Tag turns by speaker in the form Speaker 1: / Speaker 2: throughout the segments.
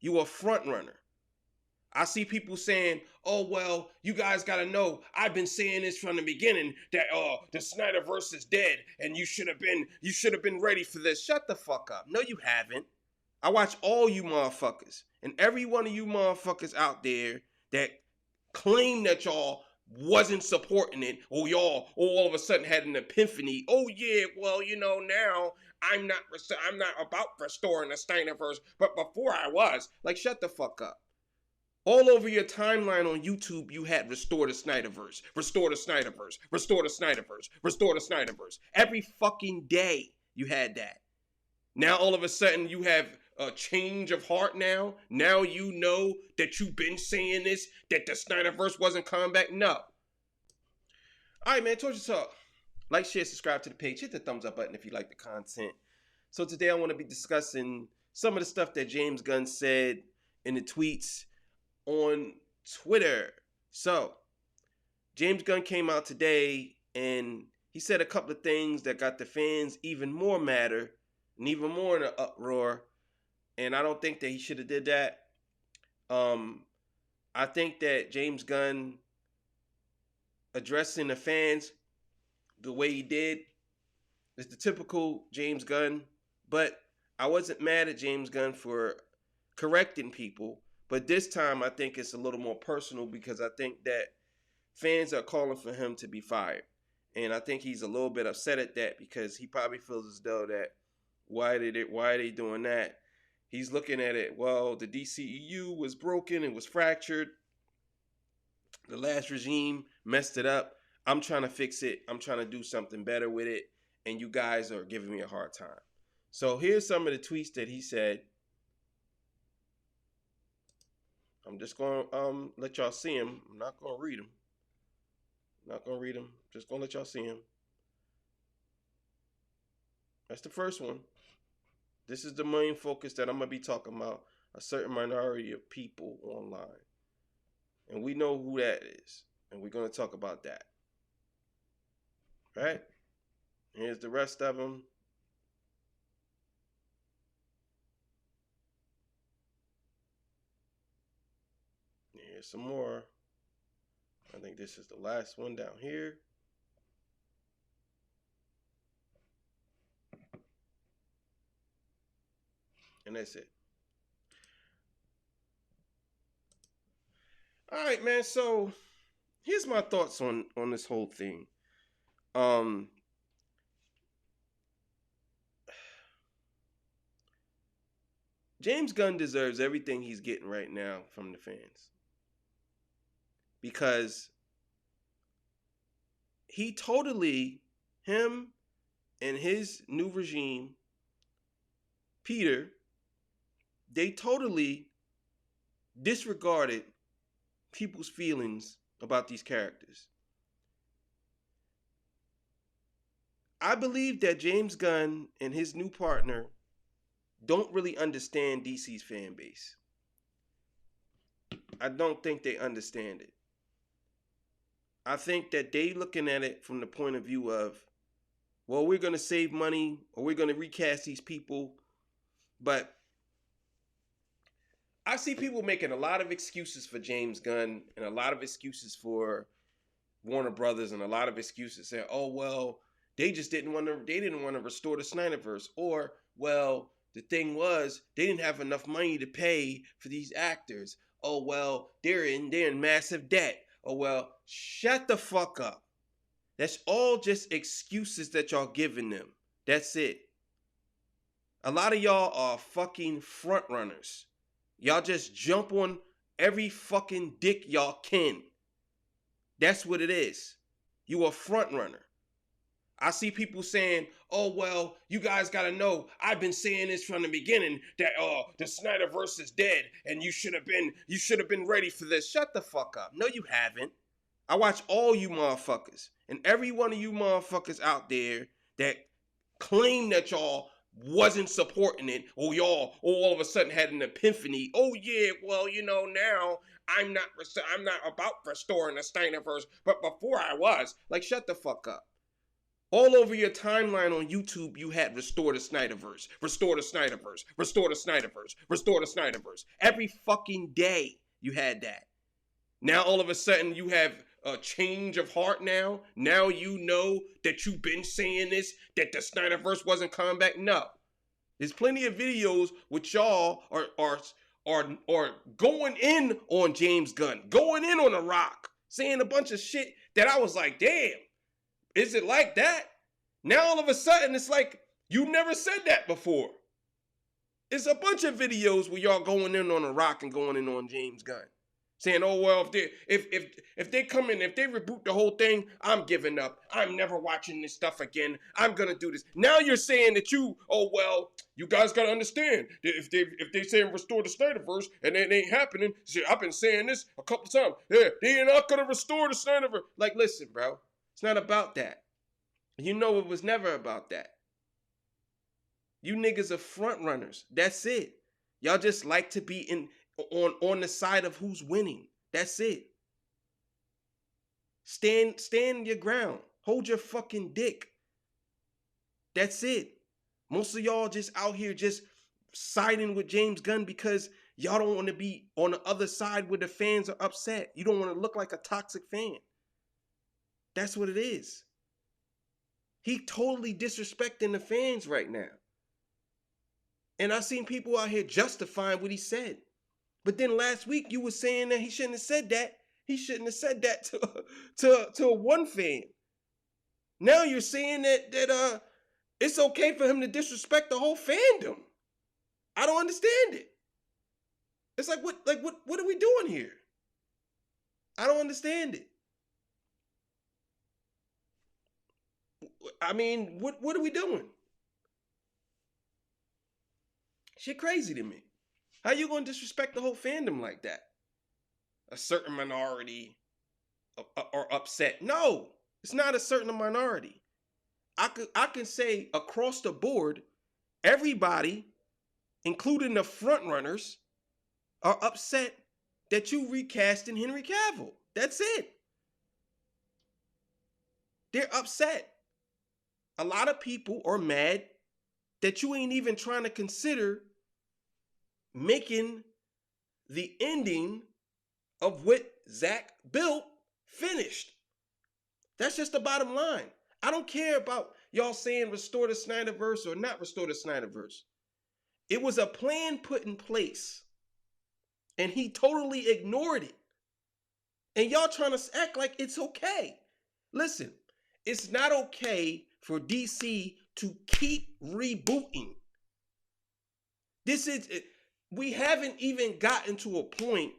Speaker 1: You a front runner. I see people saying, "Oh well, you guys gotta know. I've been saying this from the beginning that the Snyderverse is dead, and you should have been ready for this." Shut the fuck up. No, you haven't. I watch all you motherfuckers, and every one of you motherfuckers out there that claim that y'all wasn't supporting it, or y'all all of a sudden had an epiphany. Oh yeah, well now I'm not about restoring the Snyderverse, but before I was. Like, shut the fuck up. All over your timeline on YouTube, you had restore the Snyderverse, restore the Snyderverse, restore the Snyderverse, restore the Snyderverse. Every fucking day you had that. Now all of a sudden you have a change of heart now. Now you know that you've been saying this, that the Snyderverse wasn't coming back. No. All right, man, Torture Talk. Like, share, subscribe to the page. Hit the thumbs up button if you like the content. So today I want to be discussing some of the stuff that James Gunn said in the tweets on Twitter. So, James Gunn came out today and he said a couple of things that got the fans even more madder and even more in an uproar. And I don't think that he should have did that. I think that James Gunn addressing the fans the way he did is the typical James Gunn. But I wasn't mad at James Gunn for correcting people. But this time, I think it's a little more personal because I think that fans are calling for him to be fired. And I think he's a little bit upset at that because he probably feels as though that why are they doing that? He's looking at it, well, the DCEU was broken and was fractured. The last regime messed it up. I'm trying to fix it. I'm trying to do something better with it. And you guys are giving me a hard time. So here's some of the tweets that he said. I'm just going to let y'all see him. I'm not going to read them. Just going to let y'all see him. That's the first one. This is the main focus that I'm going to be talking about. A certain minority of people online. And we know who that is. And we're going to talk about that. Right? Here's the rest of them. Here's some more. I think this is the last one down here. And that's it. All right, man. So here's my thoughts on this whole thing. James Gunn deserves everything he's getting right now from the fans. Because him and his new regime, Peter, they totally disregarded people's feelings about these characters. I believe that James Gunn and his new partner don't really understand DC's fan base. I don't think they understand it. I think that they looking at it from the point of view of, well, we're going to save money or we're going to recast these people. But I see people making a lot of excuses for James Gunn and a lot of excuses for Warner Brothers and a lot of excuses saying, oh, well, they didn't want to restore the Snyderverse. Or, well, the thing was, they didn't have enough money to pay for these actors. Oh, well, they're in massive debt. Oh, well, shut the fuck up. That's all just excuses that y'all giving them. That's it. A lot of y'all are fucking front runners. Y'all just jump on every fucking dick y'all can. That's what it is. You a front runner. I see people saying, oh, well, you guys got to know, I've been saying this from the beginning that the Snyderverse is dead and you should have been ready for this. Shut the fuck up. No, you haven't. I watch all you motherfuckers and every one of you motherfuckers out there that claim that y'all wasn't supporting it or y'all all of a sudden had an epiphany. Oh, yeah, well, now I'm not about restoring the Snyderverse, but before I was. Like, shut the fuck up. All over your timeline on YouTube, you had restore the Snyderverse, restore the Snyderverse, restore the Snyderverse, restore the Snyderverse. Every fucking day you had that. Now all of a sudden you have a change of heart now. Now you know that you've been saying this, that the Snyderverse wasn't coming back. No. There's plenty of videos which y'all are going in on James Gunn, going in on The Rock, saying a bunch of shit that I was like, damn. Is it like that? Now all of a sudden it's like you never said that before. It's a bunch of videos where y'all going in on The Rock and going in on James Gunn, saying, "Oh well, if they come in, if they reboot the whole thing, I'm giving up. I'm never watching this stuff again. I'm gonna do this." Now you're saying that you guys gotta understand that if they say restore the Snyderverse and it ain't happening, see, I've been saying this a couple times. Yeah, they're not gonna restore the Snyderverse. Like, listen, bro. It's not about that. You know it was never about that. You niggas are front runners. That's it. Y'all just like to be on the side of who's winning. That's it. Stand your ground. Hold your fucking dick. That's it. Most of y'all just out here just siding with James Gunn because y'all don't want to be on the other side where the fans are upset. You don't want to look like a toxic fan. That's what it is. He totally disrespecting the fans right now. And I've seen people out here justifying what he said. But then last week you were saying that he shouldn't have said that. He shouldn't have said that to one fan. Now you're saying that it's okay for him to disrespect the whole fandom. I don't understand it. It's like what are we doing here? I don't understand it. I mean, what are we doing? Shit crazy to me. How you gonna disrespect the whole fandom like that? A certain minority are upset. No, it's not a certain minority. I can say across the board, everybody, including the front runners, are upset that you recasting Henry Cavill. That's it. They're upset. A lot of people are mad that you ain't even trying to consider making the ending of what Zach built finished. That's just the bottom line. I don't care about y'all saying restore the Snyderverse or not restore the Snyderverse. It was a plan put in place, and he totally ignored it. And y'all trying to act like it's okay. Listen, it's not okay for DC to keep rebooting. We haven't even gotten to a point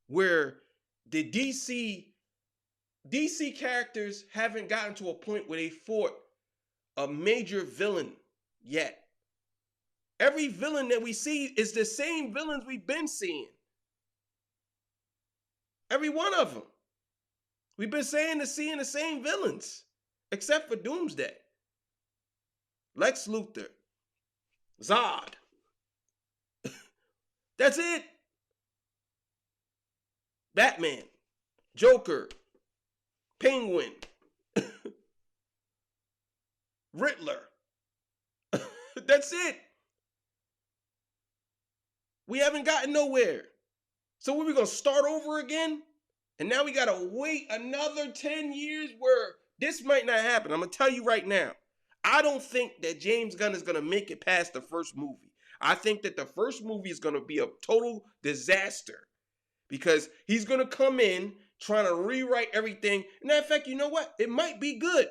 Speaker 1: where the DC characters haven't gotten to a point where they fought a major villain yet. Every villain that we see is the same villains we've been seeing. Every one of them. We've been seeing the same villains, except for Doomsday. Lex Luthor. Zod. That's it. Batman. Joker. Penguin. Riddler. That's it. We haven't gotten nowhere. So we're going to start over again? And now we got to wait another 10 years where this might not happen. I'm going to tell you right now. I don't think that James Gunn is going to make it past the first movie. I think that the first movie is going to be a total disaster because he's going to come in trying to rewrite everything. And in fact, you know what? It might be good,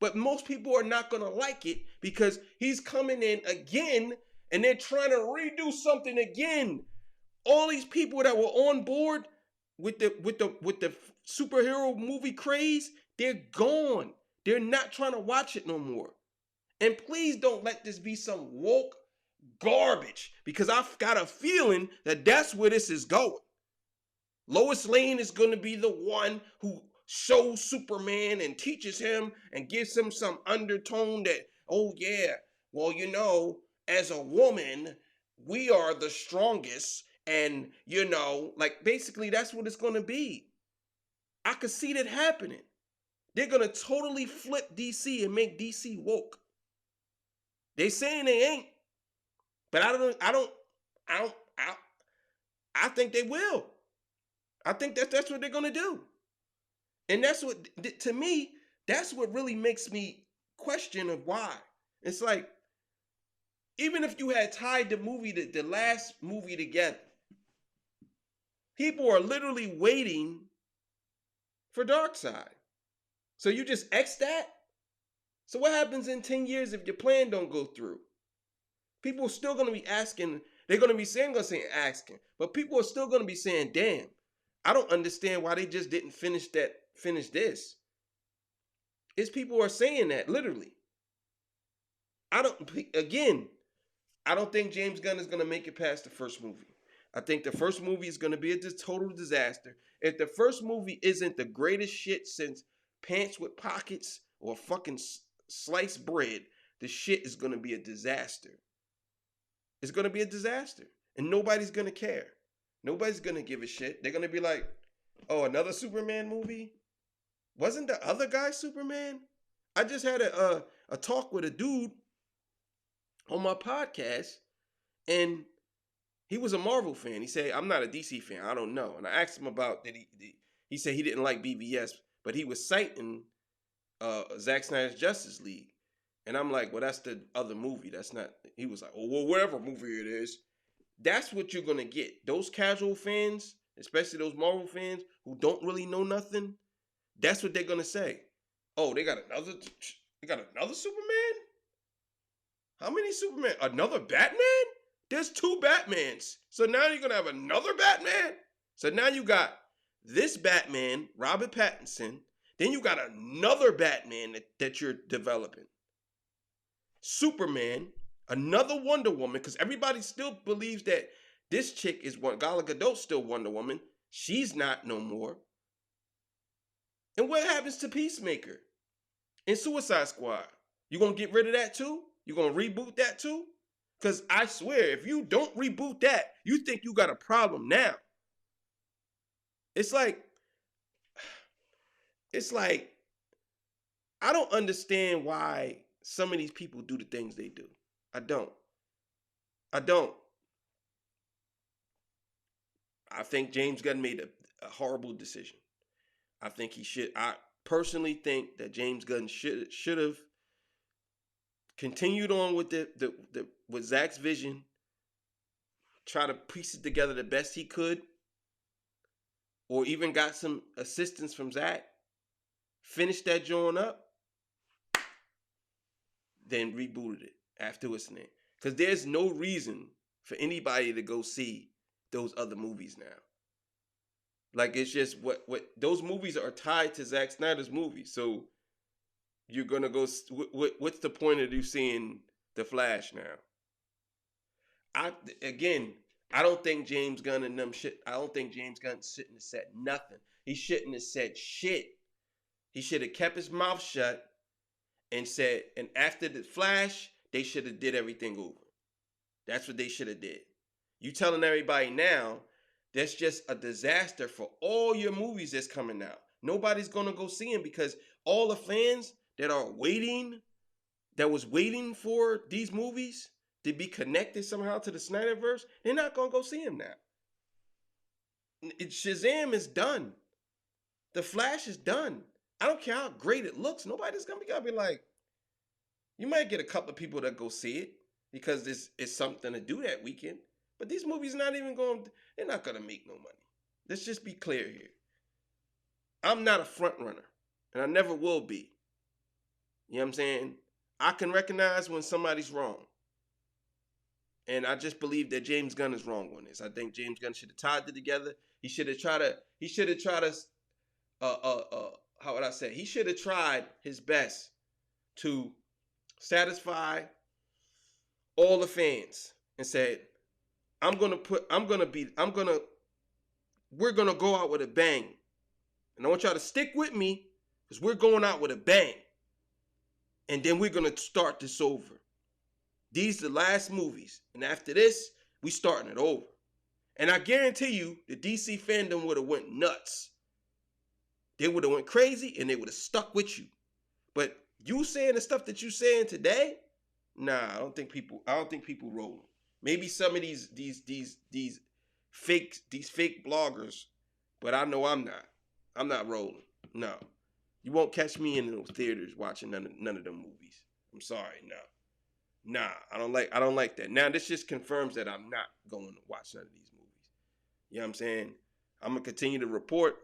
Speaker 1: but most people are not going to like it because he's coming in again and they're trying to redo something again. All these people that were on board with the superhero movie craze, they're gone. They're not trying to watch it no more. And please don't let this be some woke garbage because I've got a feeling that that's where this is going. Lois Lane is going to be the one who shows Superman and teaches him and gives him some undertone that, oh yeah, well, you know, as a woman, we are the strongest. And, you know, like basically that's what it's going to be. I could see that happening. They're gonna totally flip DC and make DC woke. They saying they ain't, but I think they will. I think that's what they're gonna do, and that's what, to me, that's what really makes me question of why. It's like, even if you had tied the last movie together, people are literally waiting for Darkseid. So you just X that? So what happens in 10 years if your plan don't go through? People are still going to be asking. They're going to be saying, asking. But people are still going to be saying, damn, I don't understand why they just didn't finish this. It's people are saying that, literally. I don't think James Gunn is going to make it past the first movie. I think the first movie is going to be a total disaster. If the first movie isn't the greatest shit since Pants with Pockets or fucking sliced bread, the shit is going to be a disaster. It's going to be a disaster. And nobody's going to care. Nobody's going to give a shit. They're going to be like, oh, another Superman movie? Wasn't the other guy Superman? I just had a talk with a dude on my podcast, and he was a Marvel fan. He said, I'm not a DC fan. I don't know. And I asked him about that. He said he didn't like BVS, but he was citing Zack Snyder's Justice League. And I'm like, well, that's the other movie. That's not. He was like, oh, well, whatever movie it is. That's what you're going to get. Those casual fans, especially those Marvel fans who don't really know nothing, that's what they're going to say. Oh, they got another Superman? How many Superman? Another Batman? There's 2 Batmans. So now you're going to have another Batman? So now you got this Batman, Robert Pattinson. Then you got another Batman that you're developing. Superman, another Wonder Woman, because everybody still believes that this chick is Gal Gadot's still Wonder Woman. She's not no more. And what happens to Peacemaker and Suicide Squad? You going to get rid of that too? You going to reboot that too? Because I swear, if you don't reboot that, you think you got a problem now. It's like, I don't understand why some of these people do the things they do. I don't. I think James Gunn made a horrible decision. I personally think that James Gunn should have continued on with with Zach's vision, try to piece it together the best he could, or even got some assistance from Zach, finish that joint up, then rebooted it after its name. Because there's no reason for anybody to go see those other movies now. Like, it's just what those movies are tied to Zack Snyder's movies. So you're gonna go. What's the point of you seeing The Flash now? I don't think James Gunn and them shit. I don't think James Gunn shouldn't have said nothing. He shouldn't have said shit. He should have kept his mouth shut and said. And after The Flash, they should have did everything over. That's what they should have did. You telling everybody now that's just a disaster for all your movies that's coming out. Nobody's gonna go see them because all the fans that was waiting for these movies to be connected somehow to the Snyderverse, they're not gonna go see them now. Shazam is done. The Flash is done. I don't care how great it looks. Nobody's gonna be like, you might get a couple of people that go see it because it's something to do that weekend. But these movies they're not gonna make no money. Let's just be clear here. I'm not a front runner, and I never will be. You know what I'm saying? I can recognize when somebody's wrong. And I just believe that James Gunn is wrong on this. I think James Gunn should have tied it together. He should have tried to, he should have tried his best to satisfy all the fans and said, we're gonna go out with a bang. And I want y'all to stick with me because we're going out with a bang. And then we're going to start this over. These are the last movies. And after this, we starting it over. And I guarantee you, the DC fandom would have went nuts. They would have went crazy and they would have stuck with you. But you saying the stuff that you saying today, nah, I don't think people rolling. Maybe some of these fake bloggers, but I know I'm not. I'm not rolling. No. You won't catch me in those theaters watching none of them movies. I'm sorry, no. Nah, I don't like that. Now this just confirms that I'm not going to watch none of these movies. You know what I'm saying? I'm gonna continue to report,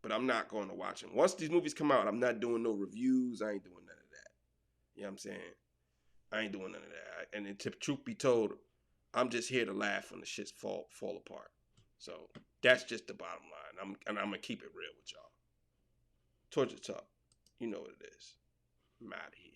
Speaker 1: but I'm not going to watch them. Once these movies come out, I'm not doing no reviews. I ain't doing none of that. You know what I'm saying? I ain't doing none of that. And to truth be told, I'm just here to laugh when the shits fall apart. So that's just the bottom line. I'm gonna keep it real with y'all. Torture Talk. You know what it is. I'm out of here.